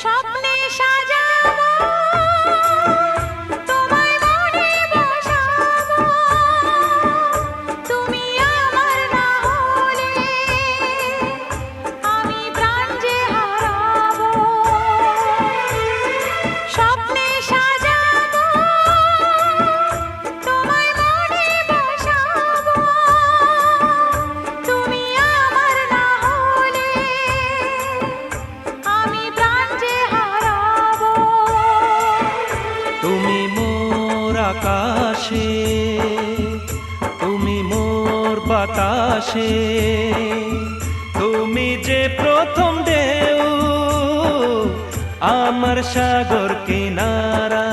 স্বপ্নে সাজাবো তোমায় মনে বসাবো, তুমি আমার না হলে আমি প্রাণ যে হারাবো। স্বপ্নে সাজাবো তোমায় মনে বসাবো, তুমি আমার না হলে আমি প্রাণ যে হারাবো। তুমি মোর আকাশে, তুমি মোর বাতাসে, তুমি যে প্রথম ঢেউ আমার সাগর কিনারা।